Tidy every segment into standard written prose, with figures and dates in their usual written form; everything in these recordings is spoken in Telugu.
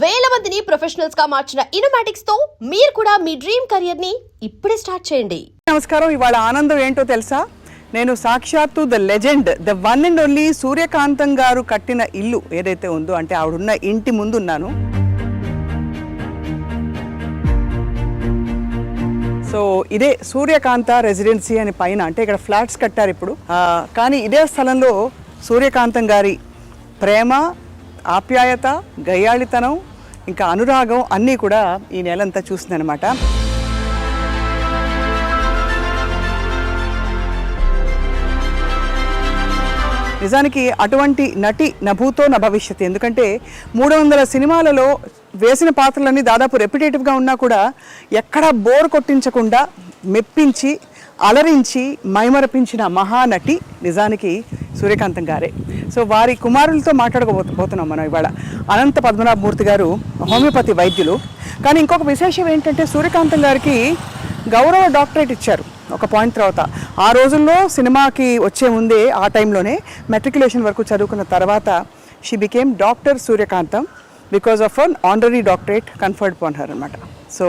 వేల మందిని ప్రొఫెషనల్స్ గా మార్చిన ఇనోమాటిక్స్ తో మీరు కూడా మీ డ్రీమ్ కెరియర్ ని ఇప్పుడే స్టార్ట్ చేయండి. నమస్కారం. ఇవాళ ఆనందం ఏంటో తెలుసా? నేను సాక్షాత్తు the legend, the one and only Suryakantham garu కట్టిన ఇల్లు ఏదైతే ఉందో, అంటే ఆవిడున్న ఇంటి ముందు ఉన్నాను. సో ఇదే సూర్యకాంత రెసిడెన్సీ అని పైన, అంటే ఇక్కడ ఫ్లాట్స్ కట్టారు ఇప్పుడు. కానీ ఇదే స్థలంలో సూర్యకాంతం గారి ప్రేమ, ఆప్యాయత, గయ్యాళితనం, ఇంకా అనురాగం అన్నీ కూడా ఈ నెలంతా చూస్తుందన్నమాట. నిజానికి అటువంటి నటి నభూతో న భవిష్యత్. ఎందుకంటే 300 సినిమాలలో వేసిన పాత్రలన్నీ దాదాపు రెప్యుటేటివ్గా ఉన్నా కూడా ఎక్కడా బోర్ కొట్టించకుండా మెప్పించి, అలరించి, మైమరపించిన మహానటి నిజానికి సూర్యకాంతం గారే. సో వారి కుమారులతో మాట్లాడకపోతున్నాం మనం ఇవాళ. అనంత పద్మనాభమూర్తి గారు హోమియోపతి వైద్యులు. కానీ ఇంకొక విశేషం ఏంటంటే, సూర్యకాంతం గారికి గౌరవ డాక్టరేట్ ఇచ్చారు ఒక పాయింట్ తర్వాత. ఆ రోజుల్లో సినిమాకి వచ్చే ముందే, ఆ టైంలోనే మెట్రికులేషన్ వరకు చదువుకున్న తర్వాత she became doctor Suryakantham because of an honorary doctorate conferred upon her అనమాట. సో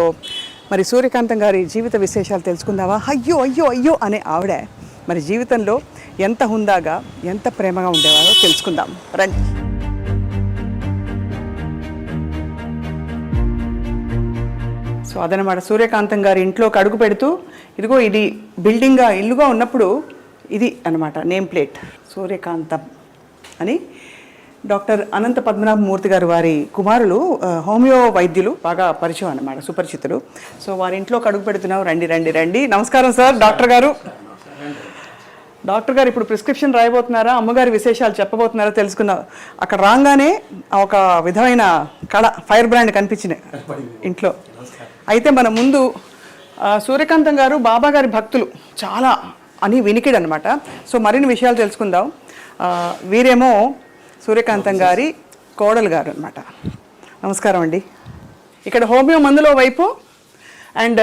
మరి సూర్యకాంతం గారి జీవిత విశేషాలు తెలుసుకుందామా? అయ్యో అయ్యో అయ్యో అనే ఆవిడ మరి జీవితంలో ఎంత హుందాగా, ఎంత ప్రేమగా ఉండేవారో తెలుసుకుందాం రండి. సో అదనమాట, సూర్యకాంతం గారి ఇంట్లోకి అడుగు పెడుతూ, ఇదిగో ఇది బిల్డింగ్గా, ఇల్లుగా ఉన్నప్పుడు ఇది అన్నమాట నేమ్ ప్లేట్, సూర్యకాంతం అని. డాక్టర్ అనంత పద్మనాభమూర్తి గారు వారి కుమారులు హోమియో వైద్యులు, బాగా పరిచయం అన్నమాట, సుపరిచితులు. సో వారి ఇంట్లోకి అడుగు పెడుతున్నాం. రండి రండి రండి. నమస్కారం సార్. డాక్టర్ గారు, డాక్టర్ గారు ఇప్పుడు ప్రిస్క్రిప్షన్ రాయబోతున్నారా, అమ్మగారి విశేషాలు చెప్పబోతున్నారా తెలుసుకుందాం. అక్కడ రాగానే ఒక విధమైన కళ, ఫైర్ బ్రాండ్ కనిపించినాయి ఇంట్లో. అయితే మన ముందు సూర్యకాంతం గారు బాబా గారి భక్తులు చాలా అని వినికిడు అనమాట. సో మరిన్ని విషయాలు తెలుసుకుందాం. వీరేమో సూర్యకాంతం గారి కోడలు గారు అనమాట. నమస్కారం అండి. ఇక్కడ హోమియో మందులో వైపు, అండ్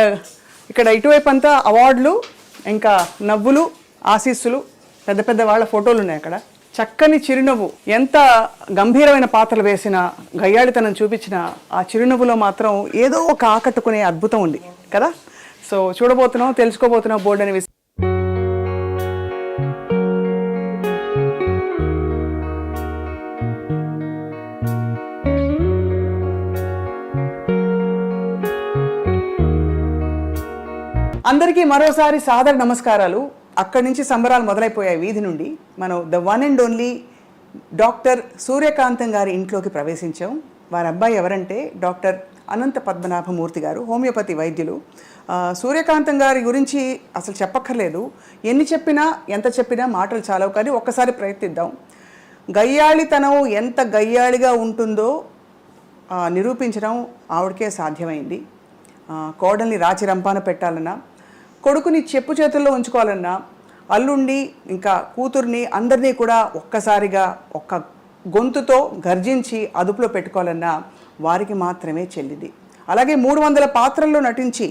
ఇక్కడ ఇటువైపు అంతా అవార్డులు, ఇంకా నవ్వులు, ఆశీస్సులు, పెద్ద పెద్ద వాళ్ళ ఫోటోలు ఉన్నాయి అక్కడ. చక్కని చిరునవ్వు, ఎంత గంభీరమైన పాత్రలు వేసిన, గయ్యాళితనం చూపించిన ఆ చిరునవ్వులో మాత్రం ఏదో ఒక ఆకట్టుకునే అద్భుతం ఉంది కదా. సో చూడబోతున్నాం, తెలుసుకోబోతున్నాం బోర్డు అనే విషయం. అందరికీ మరోసారి సాదర నమస్కారాలు. అక్కడి నుంచి సంబరాలు మొదలైపోయాయి వీధి నుండి. మనం the one and only doctor Suryakantham గారి ఇంట్లోకి ప్రవేశించాం. వారి అబ్బాయి ఎవరంటే డాక్టర్ అనంత పద్మనాభమూర్తి గారు, హోమియోపతి వైద్యులు. సూర్యకాంతం గారి గురించి అసలు చెప్పక్కర్లేదు. ఎన్ని చెప్పినా, ఎంత చెప్పినా మాటలు చాలవు. కానీ ఒక్కసారి ప్రయత్నిద్దాం. గయ్యాళితనం ఎంత గయ్యాళిగా ఉంటుందో నిరూపించడం ఆవిడకే సాధ్యమైంది. కోడల్ని రాచి రంపాన పెట్టాలన్నా, కొడుకుని చెప్పు చేతుల్లో ఉంచుకోవాలన్నా, అల్లుండి ఇంకా కూతుర్ని అందరినీ కూడా ఒక్కసారిగా ఒక్క గొంతుతో గర్జించి అదుపులో పెట్టుకోవాలన్నా వారికి మాత్రమే చెల్లింది. అలాగే 300 పాత్రల్లో నటించి,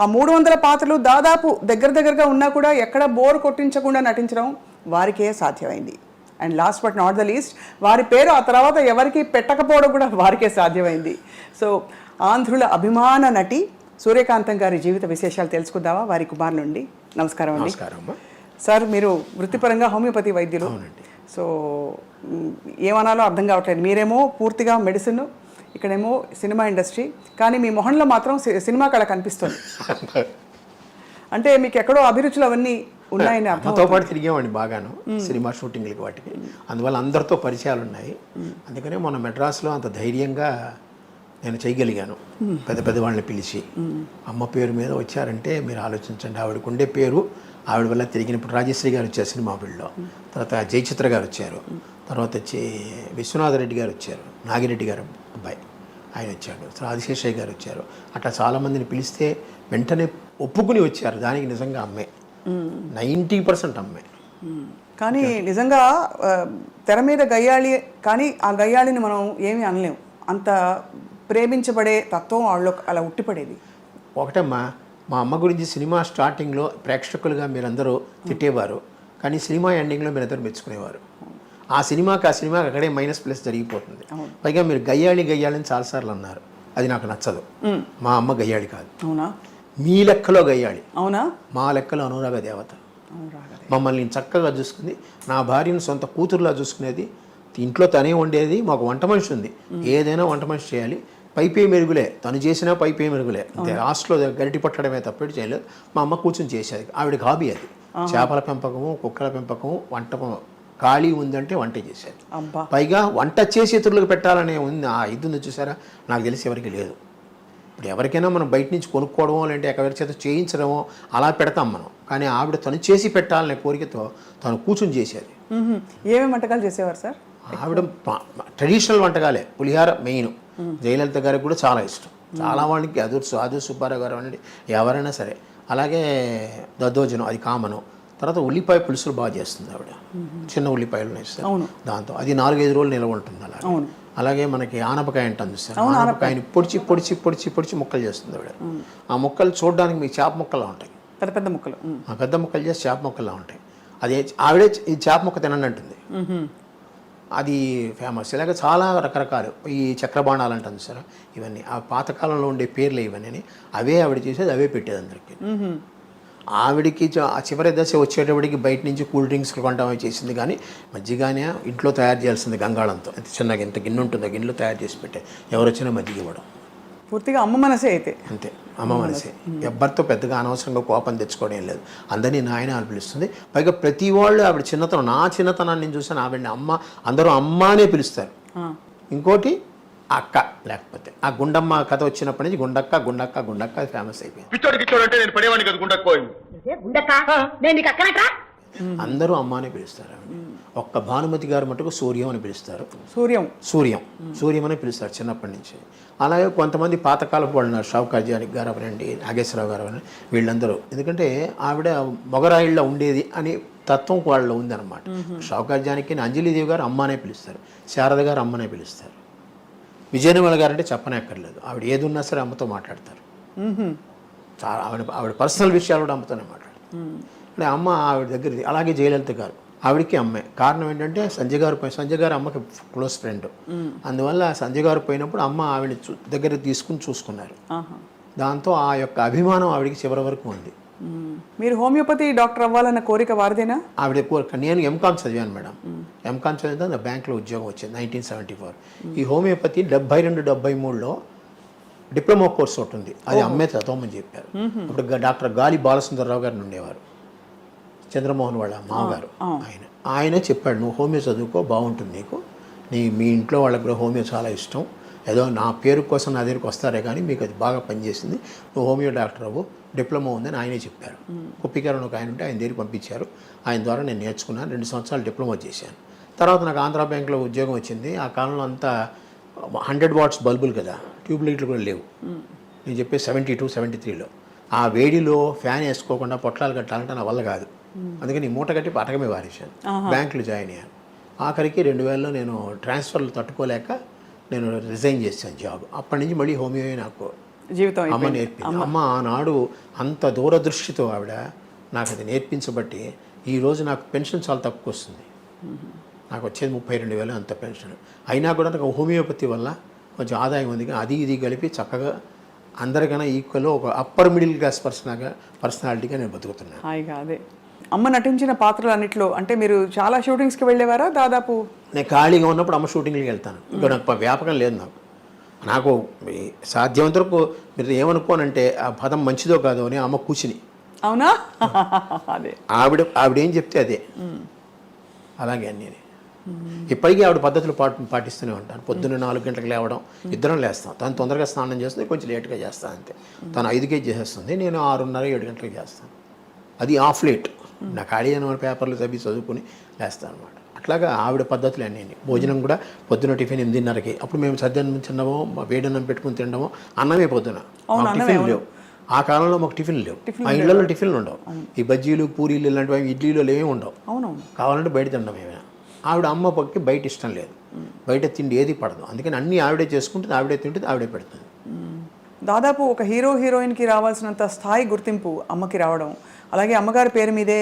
ఆ 300 పాత్రలు దాదాపు దగ్గరగా ఉన్నా కూడా ఎక్కడ బోర్ కొట్టించకుండా నటించడం వారికే సాధ్యమైంది. And last but not the least, వారి పేరు ఆ తర్వాత ఎవరికి పెట్టకపోవడం కూడా వారికే సాధ్యమైంది. సో ఆంధ్రుల అభిమాన నటి సూర్యకాంతం గారి జీవిత విశేషాలు తెలుసుకుందామా వారి కుమారుల నుండి. నమస్కారం అండి. సార్, మీరు వృత్తిపరంగా హోమియోపతి వైద్యులు. సో ఏమనాలో అర్థం కావట్లేదు. మీరేమో పూర్తిగా మెడిసిన్, ఇక్కడేమో సినిమా ఇండస్ట్రీ. కానీ మీ మొహంలో మాత్రం సినిమా కళ కనిపిస్తుంది. అంటే మీకు ఎక్కడో అభిరుచులు అవన్నీ ఉన్నాయని అర్థంతో పాటు తిరిగామండి బాగాను సినిమా షూటింగ్లకి, వాటికి. అందువల్ల అందరితో పరిచయాలు ఉన్నాయి. అందుకనే మొన్న మెడ్రాస్లో అంత ధైర్యంగా నేను చేయగలిగాను. పెద్ద పెద్ద వాళ్ళని పిలిచి, అమ్మ పేరు మీద వచ్చారంటే మీరు ఆలోచించండి. ఆవిడకు ఉండే పేరు, ఆవిడ వల్ల తిరిగినప్పుడు రాజశ్రీ గారు వచ్చారు సినిమా ఫీల్డ్లో, తర్వాత జయచిత్ర గారు వచ్చారు, తర్వాత వచ్చి విశ్వనాథరెడ్డి గారు వచ్చారు, నాగిరెడ్డి గారు అబ్బాయి ఆయన వచ్చాడు, ఆదిశేషయ్య గారు వచ్చారు. అట్లా చాలామందిని పిలిస్తే వెంటనే ఒప్పుకుని వచ్చారు. దానికి నిజంగా అమ్మే 90% అమ్మే. కానీ నిజంగా తెర మీద గయ్యాళి, కానీ ఆ గయ్యాళిని మనం ఏమీ అనలేము. అంత ప్రేమించబడే తత్వం వాళ్ళు అలా ఉట్టిపడేది. ఒకటమ్మా, మా అమ్మ గురించి సినిమా స్టార్టింగ్లో ప్రేక్షకులుగా మీరందరూ తిట్టేవారు, కానీ సినిమా ఎండింగ్లో మీరందరూ మెచ్చుకునేవారు. ఆ సినిమాకి అక్కడే మైనస్ ప్లస్ జరిగిపోతుంది. పైగా మీరు గయ్యాళి అని చాలాసార్లు అన్నారు, అది నాకు నచ్చదు. మా అమ్మ గయ్యాళి కాదు. అవునా? మీ లెక్కలో గయ్యాళి. అవునా? మా లెక్కలో అనురాగ దేవత. మమ్మల్ని చక్కగా చూసుకుంది. నా భార్యను సొంత కూతురులా చూసుకునేది. ఇంట్లో తనే వండేది. మాకు వంట మనిషి ఉంది, ఏదైనా వంట మనిషి చేయాలి. పైపే మెరుగులే, తను చేసినా పైపే మెరుగులే. లాస్ట్లో గరిటి పట్టడమే తప్పేటి చేయలేదు. మా అమ్మ కూర్చొని చేసేది, ఆవిడకి హాబీ అది. చేపల పెంపకము, కుక్కల పెంపకము, వంట ఖాళీ ఉందంటే వంట చేసేది. పైగా వంట చేసి ఇతరులకు పెట్టాలనే ఉంది. ఆ ఇది ఉంది చూసారా, నాకు తెలిసి ఎవరికి లేదు. ఇప్పుడు ఎవరికైనా మనం బయట నుంచి కొనుక్కోవడమో లేదంటే ఎవరి చేత చేయించడమో అలా పెడతాం మనం. కానీ ఆవిడ తను చేసి పెట్టాలనే కోరికతో తను కూర్చొని చేసేది. ఏమేమి వంటకాలు చేసేవారు సార్? ఆవిడ ట్రెడిషనల్ వంటకాలే. పులిహార మెయిన్. జయలలిత గారికి కూడా చాలా ఇష్టం. చాలా వాళ్ళకి ఆదూర్ సుబ్బారావు గారు అనండి, ఎవరైనా సరే. అలాగే దద్దోజనం, అది కామను. తర్వాత ఉల్లిపాయ పులుసులు బాగా చేస్తుంది ఆవిడ. చిన్న ఉల్లిపాయలు వేస్తారు దాంతో, అది 4-5 రోజులు నిల్వ ఉంటుంది. అలాగే మనకి ఆనపకాయ అంటాం చూస్తారు, ఆనపకాయని పొడిచి పొడిచి పొడిచి పొడిచి ముక్కలు చేస్తుంది ఆవిడ. ఆ ముక్కలు చూడడానికి మీకు చేప ముక్కలా ఉంటాయి, పెద్ద పెద్ద ముక్కలు. ఆ పెద్ద ముక్కలు చేసి చేప ముక్కలా ఉంటాయి. అది ఆవిడే ఈ చేప ముక్క తినండి అంటుంది. అది ఫేమస్. ఇలాగ చాలా రకరకాలు ఈ చక్రబాణాలు అంటాను సార్, ఇవన్నీ ఆ పాతకాలంలో ఉండే పేర్లు ఇవన్నీ. అవే ఆవిడ చేసేది, అవే పెట్టేది అందరికి. ఆవిడికి ఆ చివరి దశ వచ్చేటప్పటికి బయట నుంచి కూల్ డ్రింక్స్ కొంటామే చేసింది. కానీ మజ్జిగానే ఇంట్లో తయారు చేయాల్సింది గంగాళంతో. ఎంత చిన్నగా ఎంత గిన్నె ఉంటుందో గిన్నెలో తయారు చేసి పెట్టే, ఎవరు వచ్చినా మజ్జిగ ఇవ్వడం. పూర్తిగా అమ్మ మనసే అయితే. అంతే, అమ్మ మనసే. ఎవ్వరితో పెద్దగా అనవసరంగా కోపం తెచ్చుకోవడం లేదు. అందరినీ నాయన అని పిలుస్తుంది. పైగా ప్రతి వాళ్ళు ఆవిడ చిన్నతనం, నా చిన్నతనాన్ని నేను చూసాను, ఆవిడని అమ్మ, అందరూ అమ్మ అనే పిలుస్తారు. ఇంకోటి అక్క, లేకపోతే ఆ గుండమ్మ కథ వచ్చినప్పటి నుంచి గుండక్క గుండక్క గుండక్క ఫేమస్ అయిపోయింది. అందరూ అమ్మ అని పిలుస్తారు. ఒక్క భానుమతి గారు మటుకు సూర్యం అని పిలుస్తారు. సూర్యం అని పిలుస్తారు చిన్నప్పటి నుంచి. అలాగే కొంతమంది పాతకాలపు వాళ్ళు ఉన్నారు, షావుకార్ గారు అవనండి, నాగేశ్వరరావు గారు అవనండి, వీళ్ళందరూ. ఎందుకంటే ఆవిడ మొగరాయిళ్ళ ఉండేది అని తత్వం వాళ్ళలో ఉందన్నమాట. షావుకార్ జానకి అంజలిదేవి గారు అమ్మ అనే పిలుస్తారు, శారద గారు అమ్మనే పిలుస్తారు. విజయనిర్మల గారు అంటే చెప్పనక్కర్లేదు, ఆవిడ ఏది ఉన్నా సరే అమ్మతో మాట్లాడతారు. చాలా ఆవిడ పర్సనల్ విషయాలు కూడా అమ్మతోనే మాట్లాడతారు. అంటే అమ్మ ఆవిడ దగ్గర. అలాగే జయలలిత గారు, ఆవిడకి అమ్మే. కారణం ఏంటంటే సంజయ్ గారు అమ్మకి క్లోజ్ ఫ్రెండ్. అందువల్ల సంజయ్ గారు పోయినప్పుడు అమ్మ ఆవిడ దగ్గర తీసుకుని చూసుకున్నారు. దాంతో ఆ యొక్క అభిమానం ఆవిడకి చివరి వరకు ఉంది. మీరు హోమియోపతి డాక్టర్ అవ్వాలన్న కోరిక వారిదేనా? ఆవిడ కోరిక. నేను ఎంకామ్ చదివాను మేడం. ఎంకామ్ చదివితే నా బ్యాంక్లో ఉద్యోగం వచ్చింది 1974. ఈ హోమియోపతి 72-73లో డిప్లొమా కోర్స్ ఒకటి ఉంది, అది అమ్మే చదవమని చెప్పారు. ఇప్పుడు డాక్టర్ గాలి బాలసుందరరావు గారిని ఉండేవారు, చంద్రమోహన్ వాళ్ళ మామగారు. ఆయన చెప్పాడు, నువ్వు హోమియో చదువుకో, బాగుంటుంది నీకు. మీ ఇంట్లో వాళ్ళకి కూడా హోమియో చాలా ఇష్టం. ఏదో నా పేరు కోసం నా దగ్గరికి వస్తారే కానీ మీకు అది బాగా పనిచేసింది, నువ్వు హోమియో డాక్టర్ అవ్వు, డిప్లొమా ఉందని ఆయనే చెప్పారు. కుప్పికారని ఒక ఆయన ఉంటే ఆయన దగ్గరికి పంపించారు. ఆయన ద్వారా నేను నేర్చుకున్నాను. 2 సంవత్సరాలు డిప్లొమా చేశాను. తర్వాత నాకు ఆంధ్రా బ్యాంక్లో ఉద్యోగం వచ్చింది. ఆ కాలంలో అంతా 100 వాట్స్ బల్బులు కదా, ట్యూబ్ లైట్లు కూడా లేవు. నేను చెప్పే 72-73లో ఆ వేడిలో ఫ్యాన్ వేసుకోకుండా పొట్లాలు కట్టాలంటే నా వల్ల కాదు. అందుకని మూట కట్టి పటకమే వారేశాను. బ్యాంకులో జాయిన్ అయ్యాను. ఆఖరికి 2000లో నేను ట్రాన్స్ఫర్లు తట్టుకోలేక నేను రిజైన్ చేశాను జాబ్. అప్పటి నుంచి మళ్ళీ హోమియో నాకు జీవితం అమ్మ నేర్పింది. అమ్మ ఆనాడు అంత దూరదృష్టితో ఆవిడ నాకు అది నేర్పించబట్టి ఈరోజు నాకు పెన్షన్ చాలా తక్కువ వస్తుంది. నాకు వచ్చేది 32,000 అంత పెన్షన్. అయినా కూడా నాకు హోమియోపతి వల్ల కొంచెం ఆదాయం ఉంది. అది ఇది కలిపి చక్కగా అందరికన్నా ఈక్వల్ ఒక అప్పర్ మిడిల్ క్లాస్ పర్సనాలిటీగా నేను బతుకుతున్నాను. హాయిగా. అదే అమ్మ నటించిన పాత్రలు అన్నిట్లో అంటే మీరు చాలా షూటింగ్స్కి వెళ్ళేవారా? దాదాపు నేను ఖాళీగా ఉన్నప్పుడు అమ్మ షూటింగ్కి వెళ్తాను. ఇంకా నాకు వ్యాపకం లేదు. నాకు సాధ్యమంత వరకు మీరు ఏమనుకోనంటే ఆ పదం మంచిదో కాదో అని అమ్మ కూర్చుని. అవునా? అదే ఆవిడేం చెప్తే అదే, అలాగే అన్నీ. ఇప్పటికీ ఆవిడ పద్ధతులు పాటిస్తూనే ఉంటాను. పొద్దున్న 4 గంటలకు లేవడం, ఇద్దరం లేస్తాం. తను తొందరగా స్నానం చేస్తుంది, కొంచెం లేట్గా చేస్తాను అంతే. తను 5కే చేసేస్తుంది, నేను 6:30-7 గంటలకు చేస్తాను. అది ఆఫ్ లేట్. నా ఖాళీ అయిన పేపర్లు చదువుకుని లేస్తాను అనమాట. అట్లాగా ఆవిడ పద్ధతులు అన్నీ. భోజనం కూడా పొద్దున టిఫిన్ 8:30కి. అప్పుడు మేము సద్యాన్నం తినడమో, వేడన్నం పెట్టుకుని తినడమో, అన్నమే పొద్దున. టిఫిన్ లేవు ఆ కాలంలో, మాకు టిఫిన్లు లేవు. మా ఇళ్లలో టిఫిన్లు ఉండవు. ఈ బజ్జీలు పూరీలు ఇలాంటివి ఇడ్లీలు ఏమీ ఉండవు. కావాలంటే బయట తినడం ఏమైనా. ఆవిడ అమ్మ పక్కకి బయట ఇష్టం లేదు, బయట తిండి ఏది పడదు. అందుకని అన్నీ ఆవిడే చేసుకుంటుంది, ఆవిడే తింటుంది, ఆవిడే పెడుతుంది. దాదాపు ఒక హీరోయిన్కి రావాల్సినంత స్థాయి గుర్తింపు అమ్మకి రావడం, అలాగే అమ్మగారి పేరు మీదే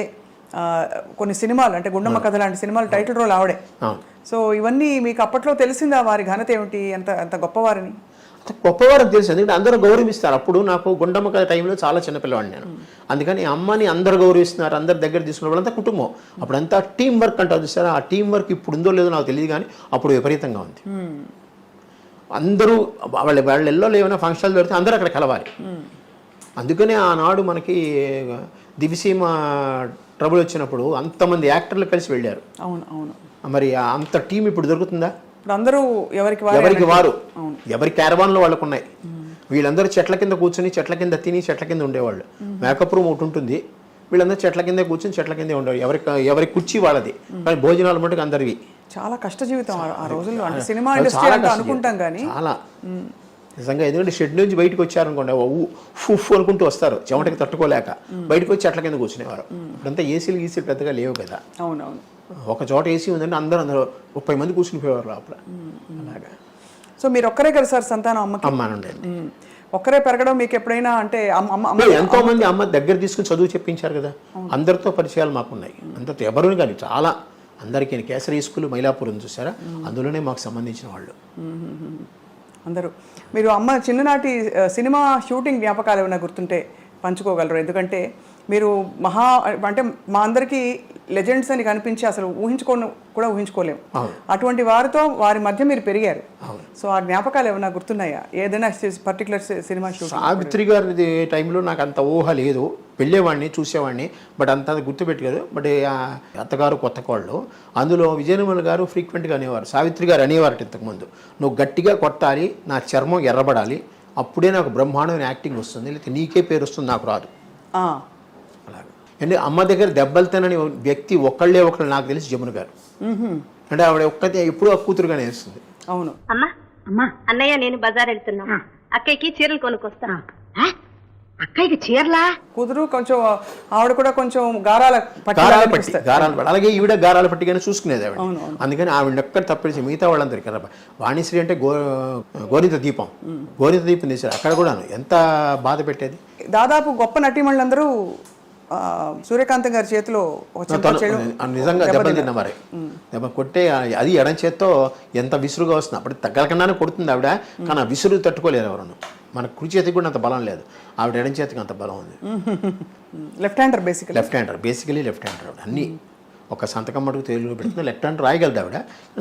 కొన్ని సినిమాలు అంటే గుండమ్మ కథ లాంటి సినిమాలు టైటిల్ రోల్ ఆవిడే. అవును. సో ఇవన్నీ మీకు అప్పట్లో తెలిసిందా వారి ఘనత ఏమిటి, ఎంత గొప్పవారిని? గొప్పవారికి తెలుసు, ఎందుకంటే అందరూ గౌరవిస్తారు. అప్పుడు నాకు గుండమ్మ కథ టైంలో చాలా చిన్నపిల్లవాడిని నేను, అందుకని అమ్మని అందరు గౌరవిస్తున్నారు, అందరి దగ్గర తీసుకున్న వాళ్ళంతా కుటుంబం. అప్పుడంతా టీం వర్క్ అంటారు చూసారా, ఆ టీం వర్క్ ఇప్పుడు ఉందో లేదో నాకు తెలియదు, కానీ అప్పుడు విపరీతంగా ఉంది. అందరూ వాళ్ళ ఇళ్ళలో ఏమైనా ఫంక్షన్లు పెడితే అందరూ అక్కడ కలవాలి. అందుకనే ఆనాడు మనకి దివిసీమ ట్రబుల్ వచ్చినప్పుడు అంతమంది యాక్టర్లు కలిసి వెళ్ళారు. అవును అవును. మరి అంత టీం ఇప్పుడు దొరుకుతుందా? ఇప్పుడు అందరూ ఎవరికి వారు ఎవరి క్యారవాన్లో వాళ్ళకు ఉన్నాయి. వీళ్ళందరూ చెట్ల కింద కూర్చొని చెట్ల కింద తిని చెట్ల కింద ఉండేవాళ్ళు. మేకప్ రూమ్ ఒకటి ఉంటుంది, వీళ్ళందరూ చెట్ల కిందే కూర్చొని చెట్ల కిందే ఉండేవాళ్ళు. ఎవరి కుర్చీ వాళ్ళది, కానీ భోజనాలు మటుకు అందరివి. చాలా కష్ట జీవితం ఆ రోజుల్లో. అంటే సినిమా ఇండస్ట్రీ అంటే అనుకుంటాం కానీ చాలా నిజంగా, ఎందుకంటే షెడ్ నుంచి బయటకు వచ్చారనుకోండి, ఫుఫ్ అనుకుంటూ వస్తారు, చెమటకి తట్టుకోలేక బయటకు వచ్చి చెట్ల కింద కూర్చునేవారు. ఇప్పుడంతా ఏసీలు గీసీలు పెద్దగా లేవు కదా. అవునవును. ఒక చోట ఏసీ ఉందంటే అందరూ 30 మంది కూర్చునిపోయేవారు లోపల. అలాగా. సో మీరు ఒక్కరే కదా సార్ సంతానం అమ్మకి? అమ్మ ఉండేది. ఒక్కరే పెరగడం మీకు ఎప్పుడైనా అంటే ఎంతో మంది అమ్మ దగ్గర తీసుకుని చదువు చెప్పించారు కదా, అందరితో పరిచయాలు మాకున్నాయి. అందరితో ఎవరు కానీ చాలా అందరికీ కేసరి స్కూల్ మైలాపూర్ చూసారా, అందులోనే మాకు సంబంధించిన వాళ్ళు అందరూ. మీరు అమ్మ చిన్ననాటి సినిమా షూటింగ్ జ్ఞాపకాలు ఏమైనా గుర్తుంటే పంచుకోగలరు? ఎందుకంటే మీరు అంటే మా అందరికీ లెజెండ్స్ అని కనిపించి అసలు ఊహించుకోలేము. అటువంటి వారితో వారి మధ్య మీరు పెరిగారు. సో ఆ జ్ఞాపకాలు ఏమైనా గుర్తున్నాయా, ఏదైనా పర్టికులర్ సినిమా షూటింగ్? సావిత్రి గారి టైంలో నాకు అంత ఊహ లేదు, వెళ్ళేవాడిని చూసేవాడిని, బట్ అంత గుర్తుపెట్టలేదు. బట్ అత్తగారు కొత్త కోళ్ళు, అందులో విజయనిర్మల గారు ఫ్రీక్వెంట్గా అనేవారు, సావిత్రి గారు అనేవారు ఇంతకుముందు, నువ్వు గట్టిగా కొట్టాలి, నా చర్మం ఎర్రబడాలి, అప్పుడే నాకు బ్రహ్మాండమైన యాక్టింగ్ వస్తుంది, లేకపోతే నీకే పేరు వస్తుంది, నాకు రాదు. అలాగే. అంటే అమ్మ దగ్గర దెబ్బలు తినని వ్యక్తి ఒకళ్ళే ఒకళ్ళు నాకు తెలిసి జమున గారు. అంటే ఆవిడ ఒక్కతే ఎప్పుడూ ఆ కూతురుగానే వేస్తుంది. అవును. అమ్మా అమ్మా అన్నయ్య నేను బజార్ వెళ్తున్నా, అక్కయ్యకి చీరలు కొనుక్కొస్తా. అక్కయ్యకి చీరలా? కూతురు కొంచెం ఆవిడ కూడా కొంచెం గారాల పట్టి. అలాగే ఈవిడ గారాల పట్టిగానే చూసుకునేది ఆవిడ. అందుకని ఆవిడ ఎక్కడ తప్పించి మిగతా వాళ్ళందరికీ వాణిశ్రీ అంటే గోరింత దీపం తీశారు, అక్కడ కూడా ఎంత బాధ పెట్టేది. దాదాపు గొప్ప నటీమణులందరూ సూర్యకాంతం గారి చేతిలో నిజంగా దెబ్బలు తిన్న మరి, దెబ్బ కొట్టే అది ఎడం చేత్తో ఎంత విసురుగా వస్తుంది. అప్పుడు తగ్గలకన్నానే కొడుతుంది ఆవిడ, కానీ ఆ విసురు తట్టుకోలేరు ఎవరన్నా. మన కుడి చేతికి కూడా అంత బలం లేదు, ఆవిడ ఎడం చేతికి అంత బలం ఉంది. Left hander basically left hander ఆవిడ. అన్ని ఒక సంతకం మటుకు తెలుగులో పెడుతుంది, లెఫ్ట్ హ్యాండ్ రాయగలదు ఆవిడ,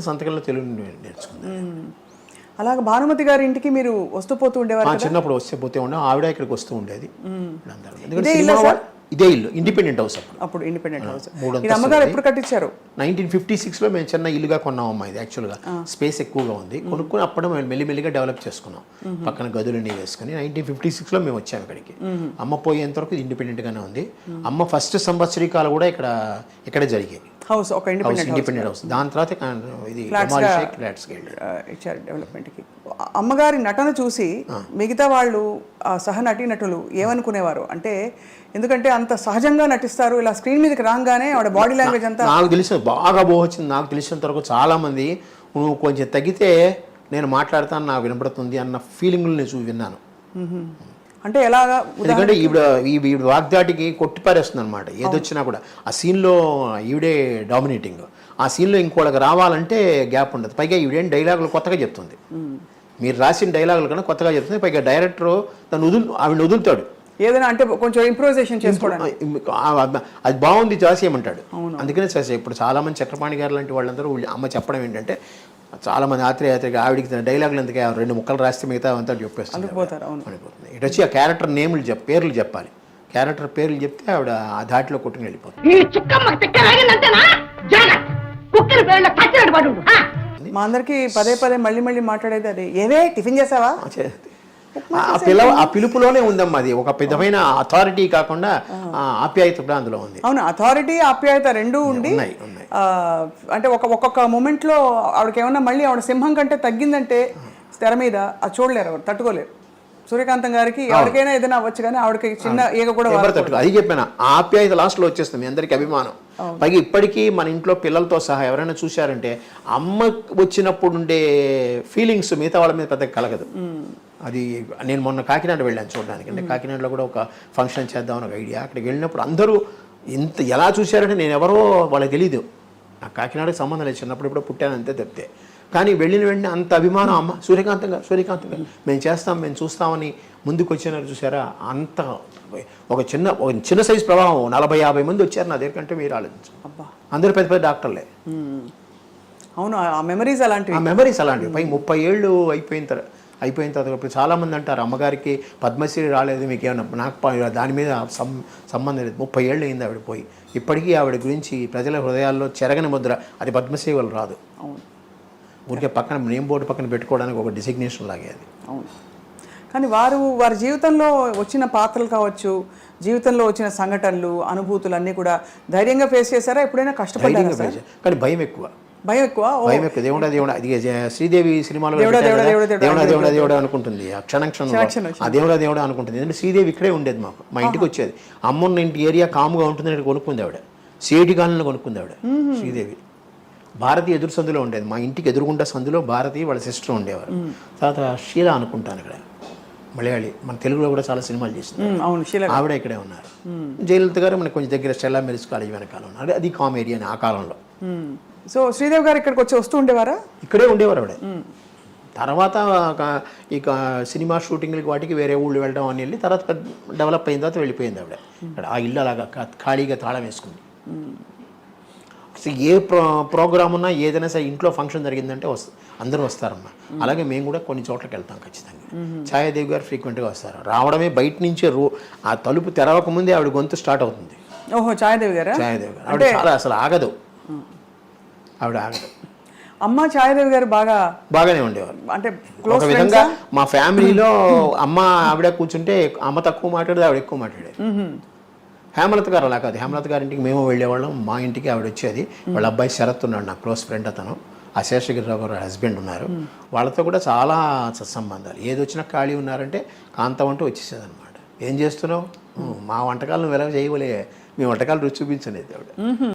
సంతకంలో తెలుగు నేర్చుకుంది. అలాగే భానుమతి గారి ఇంటికి మీరు వస్తూ పోతూ ఉండేవారు? చిన్నప్పుడు వస్తే పోతే ఉండే, ఆవిడ ఇక్కడికి వస్తూ ఉండేది. ఇదే ఇల్లు, ఇండిపెండెంట్ హౌస్. అప్పుడు ఇండిపెండెంట్ హౌస్. అమ్మగారు ఎప్పుడు కట్టించారు? 1956లో మేము చిన్న ఇల్లుగా కొన్నాం అమ్మా. ఇది యాక్చువల్గా స్పేస్ ఎక్కువగా ఉంది, కొనుక్కుని అప్పుడు మేము మెల్లిమెల్లిగా డెవలప్ చేసుకున్నాం, పక్కన గదులన్నీ వేసుకుని. 1956లో మేము వచ్చాము ఇక్కడికి. అమ్మ పోయేంత వరకు ఇది ఇండిపెండెంట్గానే ఉంది. అమ్మ ఫస్ట్ సంవత్సరీకాలు కూడా ఇక్కడే జరిగాయి. హౌస్ ఒక ఇండిపెండెంట్ హౌస్. దాని తర్వాత ఇది ఇచ్చారు డెవలప్మెంట్కి. అమ్మగారి నటన చూసి మిగతా వాళ్ళు సహ నటీనటులు ఏమనుకునేవారు? అంటే ఎందుకంటే అంత సహజంగా నటిస్తారు, ఇలా స్క్రీన్ మీదకి రాగానే ఆవిడ బాడీ లాంగ్వేజ్ అంతా నాకు తెలిసిన బాగా వచ్చింది. నాకు తెలిసినంత వరకు చాలా మంది నువ్వు కొంచెం తగ్గితే నేను మాట్లాడతాను, నాకు వినపడుతుంది అన్న ఫీలింగ్లు నేను విన్నాను. అంటే ఎలాగా? ఎందుకంటే ఈవిడ వాగ్దాటికి కొట్టిపారేస్తుంది అనమాట, ఏదొచ్చినా కూడా. ఆ సీన్లో ఈవిడే డామినేటింగ్. ఆ సీన్లో ఇంకోళ్ళకి రావాలంటే గ్యాప్ ఉండదు. పైగా ఈవిడేం డైలాగులు కొత్తగా చెప్తుంది, మీరు రాసిన డైలాగులు కన్నా కొత్తగా చెప్తుంది. పైగా డైరెక్టర్ ఆవిడ వదులుతాడు ఏదైనా, అంటే కొంచెం ఇంప్రూవైజేషన్ చేసుకోవడం. అది బాగుంది చేసేయమంటాడు. అందుకనే చేసే. ఇప్పుడు చాలా మంది చక్రపాణి గారు లాంటి వాళ్ళందరూ అమ్మ చెప్పడం ఏంటంటే, చాలా మంది ఆత్రేయాత్రిగా ఆవిడికి డైలాగులు ఎందుకే 2 ముక్కలు రాస్తే మిగతా అంతా చెప్పేస్తుంది. ఇటు వచ్చి ఆ క్యారెక్టర్ పేర్లు చెప్పాలి, క్యారెక్టర్ పేర్లు చెప్తే ఆవిడ ఆ ధాటిలో కొట్టుకుని వెళ్ళిపోతుంది. మా అందరికి పదే పదే మళ్ళీ మాట్లాడేది అదే, ఏవే టిఫిన్ చేసావా? ఆ పిలుపులోనే ఉందమ్మా, అది ఒక విధమైన అథారిటీ కాకుండా ఆప్యాయత కూడా అందులో ఉంది. అవును, అథారిటీ ఆప్యాయత రెండూ ఉండి అంటే ఒక్కొక్క మూమెంట్ లో ఆవిడకి ఏమన్నా మళ్ళీ ఆవిడ సింహం కంటే తగ్గిందంటే తెర మీద అది చూడలేరు, ఎవరు తట్టుకోలేరు. సూర్యకాంతం గారికి ఎవరికైనా ఏదైనా అవ్వచ్చు, కానీ ఆవిడకి చిన్న ఈగ కూడా అది చెప్పాను. ఆప్యాయత లాస్ట్ లో వచ్చేస్తుంది, మీ అందరికి అభిమానం. పైగా ఇప్పటికీ మన ఇంట్లో పిల్లలతో సహా ఎవరైనా చూశారంటే అమ్మ వచ్చినప్పుడు ఉండే ఫీలింగ్స్ మిగతా వాళ్ళ మీద పెద్దగా కలగదు. అది నేను మొన్న కాకినాడ వెళ్ళాను చూడడానికి. అంటే కాకినాడలో కూడా ఒక ఫంక్షన్ చేద్దామని ఒక ఐడియా. అక్కడికి వెళ్ళినప్పుడు అందరూ ఇంత ఎలా చూశారంటే నేను ఎవరో వాళ్ళకి తెలీదు, నాకు కాకినాడకి సంబంధం లేదు, చిన్నప్పుడు ఇప్పుడు పుట్టాను అంతే తప్పితే. కానీ వెళ్ళిన వెంటనే అంత అభిమానం, అమ్మ సూర్యకాంతం గారు మేము చేస్తాం, మేము చూస్తామని ముందుకు వచ్చినారు చూసారా. అంత ఒక చిన్న సైజు ప్రభావం, 40-50 మంది వచ్చారు నా దగ్గర కంటే, మీరు ఆలోచించు. అబ్బా, అందరూ పెద్ద పెద్ద డాక్టర్లే. అవును, ఆ మెమరీస్ అలాంటివి. ఆ మెమరీస్ అలాంటివి. పై 30 ఏళ్ళు అయిపోయిన తర్వాత ఇప్పుడు చాలామంది అంటారు అమ్మగారికి పద్మశ్రీ రాలేదు మీకు ఏమన్నా, నాకు దాని మీద సంబంధం లేదు. 30 ఏళ్ళు అయింది ఆవిడ పోయి. ఇప్పటికీ ఆవిడ గురించి ప్రజల హృదయాల్లో చెరగని ముద్ర. అది పద్మశ్రీ వల్ల రాదు, అవును, ఊరికే పక్కన నేమ్ బోర్డు పక్కన పెట్టుకోవడానికి ఒక డిసిగ్నేషన్ లాగే అది. అవును. కానీ వారి జీవితంలో వచ్చిన పాత్రలు కావచ్చు, జీవితంలో వచ్చిన సంఘటనలు, అనుభూతులు అన్నీ కూడా ధైర్యంగా ఫేస్ చేశారా? ఎప్పుడైనా కష్టపడ్డారా సార్? కానీ భయం ఎక్కువ. దేవుడా అది శ్రీదేవి సినిమాలో దేవుడా అనుకుంటుంది, ఆ క్షణం ఆ దేవుడా అనుకుంటుంది. ఎందుకంటే శ్రీదేవి ఇక్కడే ఉండేది, మా ఇంటికి వచ్చేది. అమ్మన్న ఇంటి ఏరియా కాముగా ఉంటుంది, కొనుక్కుంది ఆవిడ. సేటి కాలంలో కొనుక్కుంది ఆవిడ శ్రీదేవి. భారతి ఎదురు సందులో ఉండేది, మా ఇంటికి ఎదురుగుండా సందులో భారతి వాళ్ళ సిస్టర్ ఉండేవారు. తర్వాత షీలా అనుకుంటాను, ఇక్కడ మలయాళి, మన తెలుగులో కూడా చాలా సినిమాలు చేసింది ఆవిడ, ఇక్కడే ఉన్నారు. జయలలిత గారు మనకు కొంచెం దగ్గర స్టెల్లా మెరిస్ కాలేజ్ వెనకాల ఉన్నారు, అది కామెడీ అని ఆ కాలంలో. సో శ్రీదేవి గారు ఇక్కడికి వస్తూ ఉండేవారా? ఇక్కడే ఉండేవారు ఆవిడ. తర్వాత ఇక సినిమా షూటింగ్లకి వాటికి వేరే ఊళ్ళు వెళ్ళడం అని వెళ్ళి తర్వాత డెవలప్ అయిన తర్వాత వెళ్ళిపోయింది ఆవిడ. ఇక్కడ ఆ ఇల్లు అలాగా ఖాళీగా తాళం వేసుకుంది. ఏ ప్రోగ్రామ్ ఉన్నా ఏదైనా సరే ఇంట్లో ఫంక్షన్ జరిగిందంటే అందరూ వస్తారమ్మా. అలాగే మేము కూడా కొన్ని చోట్లకి వెళ్తాం ఖచ్చితంగా. ఛాయాదేవి గారు ఫ్రీక్వెంట్గా వస్తారు. రావడమే బయట నుంచే ఆ తలుపు తెరవక ముందే ఆవిడ గొంతు స్టార్ట్ అవుతుంది. ఓహో, ఛాయాదేవి గారు ఆవిడ చాలా అసలు ఆగదు, ఆవిడ ఆగదు. అమ్మ ఛాయాదేవి గారు బాగానే ఉండేవారు. అంటే ఒక విధంగా మా ఫ్యామిలీలో అమ్మ ఆవిడ కూర్చుంటే అమ్మ తక్కువ మాట్లాడేది, ఆవిడ ఎక్కువ మాట్లాడేది. హేమలత గారు అలా కాదు. హేమలత గారి ఇంటికి మేము వెళ్ళేవాళ్ళం, మా ఇంటికి ఆవిడ వచ్చేది. వాళ్ళ అబ్బాయి శరత్ ఉన్నాడు, నా క్లోజ్ ఫ్రెండ్ అతను. ఆ శేషగిరిరావు గారు హస్బెండ్ ఉన్నారు, వాళ్ళతో కూడా చాలా సత్సంబంధాలు. ఏది వచ్చినా ఖాళీ ఉన్నారంటే కాంతం అంటూ వచ్చేసేది అనమాట. ఏం చేస్తున్నావు, మా వంటకాలను వెలవ చేయవలే, మీ వంటకాలు రుచి చూపించలేదు ఆవిడ.